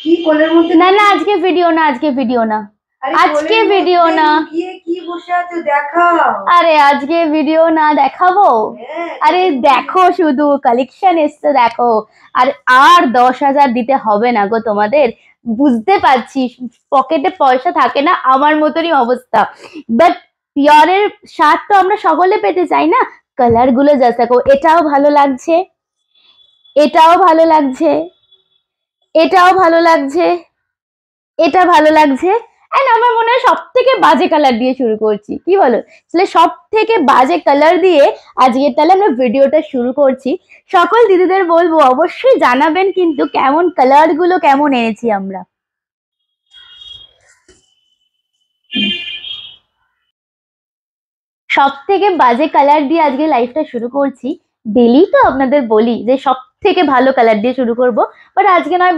কি কোলের মধ্যে? না না, আজকে ভিডিও না, আজকে ভিডিও না, আজকে ভিডিও না। কি বসে আছো দেখাও। আরে আজকে ভিডিও না, দেখাবো? আরে দেখো, শুধু কালেকশন এসছে দেখো। আর আর 10,000 দিতে হবে না গো তোমাদের। বুঝতে পারছি পকেটে পয়সা থাকে না, আমার মতনই অবস্থা। বাট পিওরের স্বাদ তো আমরা সকলে পেতে চাই না। কালার গুলো জাস্ট দেখো, এটাও ভালো লাগছে, এটাও ভালো লাগছে, এটাও ভালো লাগছে, এটা ভালো লাগছে। এন্ড আমার মনে হয় সব থেকে বাজে কালার দিয়ে শুরু করছি, কি বলো? তাহলে সব থেকে বাজে কালার দিয়ে আজকে তাহলে আমরা ভিডিওটা শুরু করছি। সকল দিদিদের বলবো অবশ্যই জানাবেন কিন্তু কেমন কালার গুলো কেমন এনেছি আমরা। সব থেকে বাজে কালার দিয়ে আজকে লাইফটা শুরু করছি। ডেলি তো আপনাদের বলি যে সব থেকে ভালো কালার দিয়ে শুরু করব, বাট আজকে নয়,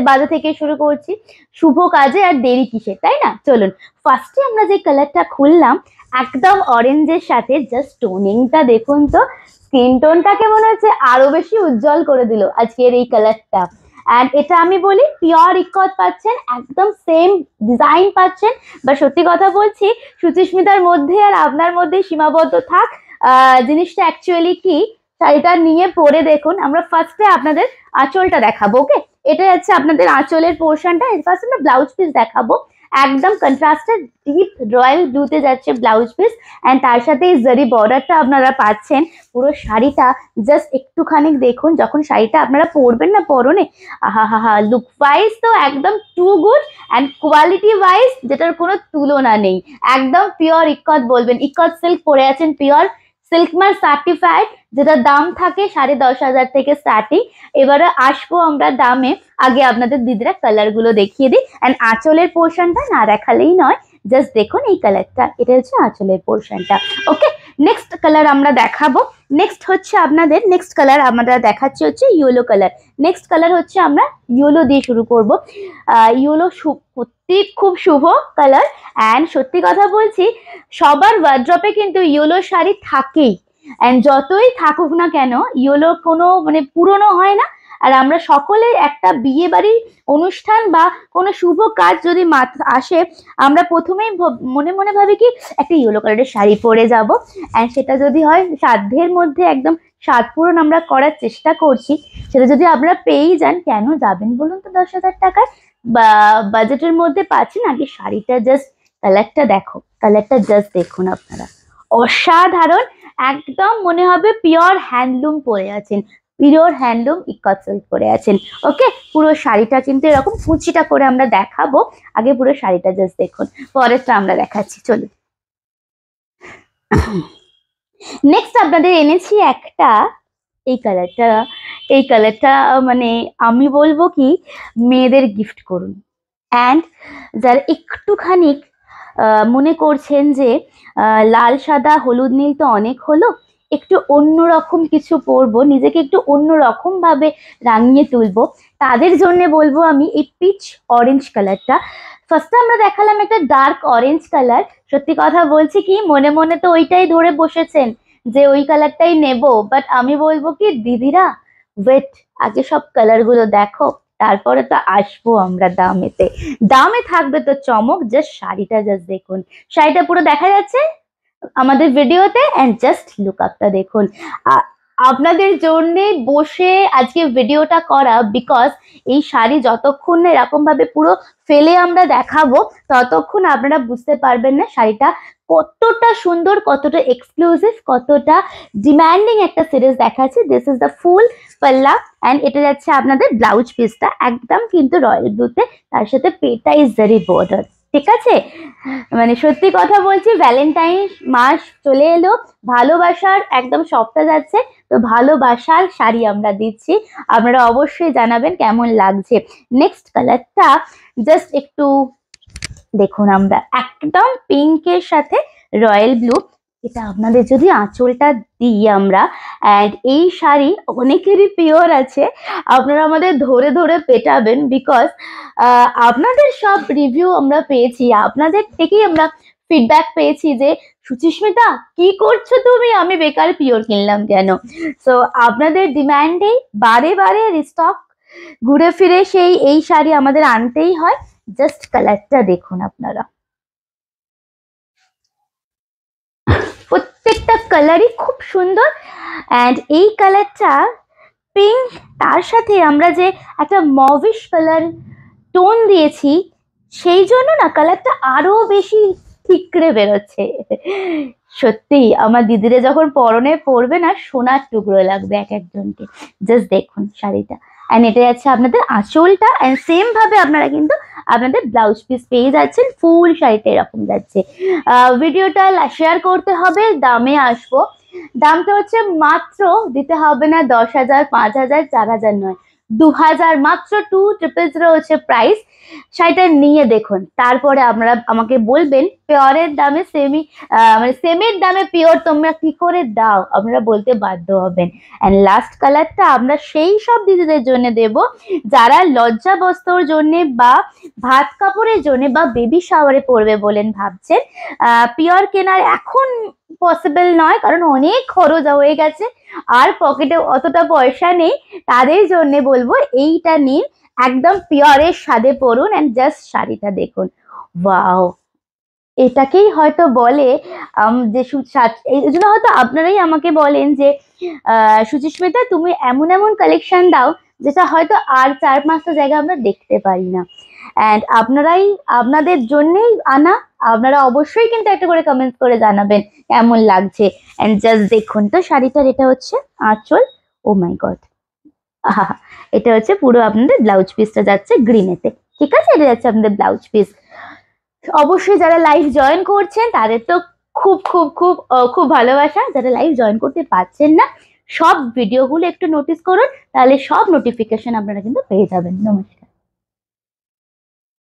বাজে থেকে শুরু করছি। শুভ কাজে আর দেরি কিসে, তাই না? চলুন ফার্স্টে আমরা যে কালারটা খুললাম, একদম অরেঞ্জের সাথে জাস্ট টোনিংটা দেখুন তো, স্কিন টোনটাকে মনে হচ্ছে আরো বেশি উজ্জ্বল করে দিল আজকের এই কালারটা। অ্যান্ড এটা আমি বলি পিওর ইকত পাচ্ছেন, একদম সেম ডিজাইন পাচ্ছেন। বা সত্যি কথা বলছি, সুচিস্মিতার মধ্যে আর আপনার মধ্যে সীমাবদ্ধ থাক। জিনিসটা অ্যাকচুয়ালি কি, শাড়িটা নিয়ে পরে দেখুন। আমরা ফার্স্টে আপনাদের আঁচলটা দেখাবো, ওকে? এটা হচ্ছে আপনাদের আঁচলের পোর্শনটা। ফার্স্ট আমরা ব্লাউজ পিস দেখাবো, একদম কন্ট্রাস্টেড ডিপ রয়্যাল ব্লুতে যাচ্ছে ব্লাউজ পিস। অ্যান্ড তার সাথে এই জারি বর্ডারটা আপনারা পাচ্ছেন। পুরো শাড়িটা জাস্ট একটুখানি দেখুন, যখন শাড়িটা আপনারা পরবেন না পরনে, আহা হা হা, লুক ওয়াইজ তো একদম too good, and quality wise যেটার কোনো তুলনা নেই। একদম পিওর ইকত বলবেন, ইকত সিল্ক পরে আছেন, পিওর সিল্ক মার্ক সার্টিফাইড, যেটা দাম থাকে 10,500 থেকে স্টার্টিং। এবারে আসবো আমরা দামে, আগে আপনাদের দিদিরা কালার গুলো দেখিয়ে দিই। অ্যান্ড আঁচলের পোর্শনটা না দেখালেই নয়, জাস্ট দেখুন এই কালারটা, এটা হচ্ছে আঁচলের পোর্শনটা। ওকে, নেক্সট কালার আমরা দেখাবো। নেক্সট হচ্ছে আপনাদের, নেক্সট কালার আমরা দেখাচ্ছি হচ্ছে ইয়েলো কালার। নেক্সট কালার হচ্ছে আমরা ইয়েলো দিয়ে শুরু করব। ইয়েলো সত্যি খুব শুভ কালার। অ্যান্ড সত্যি কথা বলছি, সবার ওয়ার্ড্রপে কিন্তু ইয়েলো শাড়ি থাকেই। অ্যান্ড যতই থাকুক না কেন, ইয়েলো কোনো মানে পুরনো হয় না। আর আমরা সকলে একটা বিয়ে বাড়ির অনুষ্ঠান বা কোনো শুভ কাজ যদি আসে, আমরা প্রথমেই মনে মনে ভাবি কি একটা ইয়েলো কালারের শাড়ি পরে যাব। অ্যান্ড সেটা যদি হয় সাধ্যের মধ্যে, একদম স্বাদ পূরণ আমরা করার চেষ্টা করছি, সেটা যদি আপনারা পেয়েই যান, কেন যাবেন বলুন তো 10,000 টাকায় বা বাজেটের মধ্যে পাচ্ছেন। আগে শাড়িটা জাস্ট কালারটা দেখো, কালারটা জাস্ট দেখুন আপনারা, অসাধারণ। একদম মনে হবে পিওর হ্যান্ডলুম পরে আছেন, পিওর হ্যান্ডলুম ইকত সিল্ক পরে আছেন। ওকে, পুরো শাড়িটা কিন্তু এরকম কুচিটা করে আমরা দেখাবো। আগে পুরো শাড়িটা জাস্ট দেখুন, পরেরটা আমরা দেখাচ্ছি, চলুন। নেক্সট আপনাদের এনেছি একটা, এই কালারটা, এই কালারটা মানে আমি বলবো কি, মেয়েদের গিফট করুন। অ্যান্ড যারা একটুখানি মনে করছেন যে লাল সাদা হলুদ নীল তো অনেক হলো, একটু অন্যরকম কিছু পরবো, নিজেকে একটু অন্যরকম ভাবে রাঙিয়ে তুলবো, তাদের জন্য বলবো আমি এই পিচ অরেঞ্জ কালারটা। ফার্স্টে আমরা দেখালাম একটা ডার্ক অরেঞ্জ কালার। সত্যি কথা বলছি কি, মনে মনে তো ওইটাই ধরে বসেছেন যে ওই কালারটাই নেব। বাট আমি বলবো কি দিদিরা, ওয়েট, আগে সব কালার গুলো দেখো, তারপরে তো আসবো আমরা দামেতে। দামে থাকবে তো চমক। জাস্ট শাড়িটা জাস্ট দেখুন, শাড়িটা পুরো দেখা যাচ্ছে আমাদের ভিডিওতে। এন্ড জাস্ট লুক আপটা দেখুন। আপনাদের জন্য বসে আজকে ভিডিওটা করা, বিকজ এই শাড়ি যতক্ষণ না এরকম ভাবে পুরো ফেলে আমরা দেখাবো, ততক্ষণ আপনারা বুঝতে পারবেন না শাড়িটা কতটা সুন্দর, কতটা এক্সক্লুসিভ, কতটা ডিমান্ডিং একটা সিরিজ দেখাচ্ছে। দিস ইজ দ্য ফুল পাল্লা। অ্যান্ড এটা যাচ্ছে আপনাদের ব্লাউজ পিসটা, একদম কিন্তু রয়্যাল ব্লুতে, তার সাথে পেটাই জারি বর্ডার। ঠিক আছে, মানে সত্যি কথা বলছি, ভ্যালেন্টাইন মাস চলে এলো, ভালোবাসার একদম সপ্তাহ যাচ্ছে, তো ভালোবাসার শাড়ি আমরা দিচ্ছি। আপনারা অবশ্যই জানাবেন কেমন লাগছে। নেক্সট কালারটা জাস্ট একটু দেখুন, আমরা একদম পিঙ্কের সাথে রয়্যাল ব্লু, এটা আপনাদের যদি আঁচলটা দিই আমরা। অ্যান্ড এই শাড়ি অনেকেরই পিওর আছে, আপনারা আমাদের ধরে ধরে পেটাবেন, বিকজ আপনাদের সব রিভিউ আমরা পেয়েছি, আপনাদের থেকেই আমরা ফিডব্যাক পেয়েছি যে সুচিস্মিতা কি করছো তুমি, আমি বেকার পিওর কিনলাম কেন। সো আপনাদের ডিমান্ডে বারে বারে রিস্টক ঘুরে ফিরে সেই এই শাড়ি আমাদের আনতেই হয়। জাস্ট কালারটা দেখুন আপনারা, প্রত্যেকটা কালারই খুব সুন্দর। অ্যান্ড এই কালারটা পিঙ্ক, তার সাথে আমরা যে একটা মভিশ কালার টোন দিয়েছি, সেই জন্য না কালারটা আরো বেশি ঠিকরে বেরোচ্ছে। সত্যি আমার দিদিরা যখন পরনে পরবে না, সোনার টুকরো লাগবে এক একজনকে। জাস্ট দেখুন শাড়িটা। অ্যান্ড এটা যাচ্ছে আপনাদের আঁচলটা, অ্যান্ড সেম ভাবে আপনারা কিন্তু আপনাদের ব্লাউজ পিস পেয়ে যাচ্ছেন। ফুল শাড়িটা এরকম যাচ্ছে। ভিডিওটা শেয়ার করতে হবে, দামে আসবো। দামটা হচ্ছে মাত্র, দিতে হবে না 10,000, 5,000, 4,000 নয়, 2,000, মাত্র 2,000 হচ্ছে প্রাইস। শাড়িটা নিয়ে দেখুন, তারপরে আমরা আমাকে বলবেন পিওরের দামে সেমি, মানে সেমের দামে পিওর তোমরা কি করে দাও, আপনারা বলতে বাধ্য হবেন। অ্যান্ড লাস্ট কালারটা আমরা সেই সব দিদিদের জন্য দেব যারা লজ্জা বস্ত্রর জন্য বা ভাত কাপড়ের জন্য বা বেবি শাওয়ারে পরবে বলেন ভাবছেন। পিওর কেনার এখন পসিবল নয়, কারণ অনেক খরচ হয়ে গেছে আর পকেটে অতটা পয়সা নেই। তাদের জন্য বলবো এইটা নিন, একদম পিওরের স্বাদে পরুন। অ্যান্ড জাস্ট শাড়িটা দেখুন, ওয়াও! এটাকেই হয়তো বলে যে এই জন্য হয়তো আপনারাই আমাকে বলেন যে সুচিস্মিতা তুমি এমন এমন কালেকশন দাও যেটা হয়তো আর 4-5টা জায়গায় আমরা দেখতে পারি না। অ্যান্ড আপনারাই, আপনাদের জন্যই আনা। আপনারা অবশ্যই কিন্তু একটা করে কমেন্ট করে জানাবেন কেমন লাগছে। অ্যান্ড জাস্ট দেখুন তো শাড়িটার, এটা হচ্ছে আঁচল। ও মাই গড, আহা, এটা হচ্ছে পুরো আপনাদের ব্লাউজ পিসটা যাচ্ছে গ্রিনেতে। ঠিক আছে, এটা যাচ্ছে আপনাদের ব্লাউজ পিস। অবশ্যই যারা লাইভ জয়েন করছেন তাদের তো খুব খুব খুব খুব ভালোবাসা। যারা লাইভ জয়েন করতে পারছেন না, সব ভিডিওগুলো একটু নোটিস করুন, তাহলে সব নোটিফিকেশন আপনারা কিন্তু পেয়ে যাবেন। নমস্কার।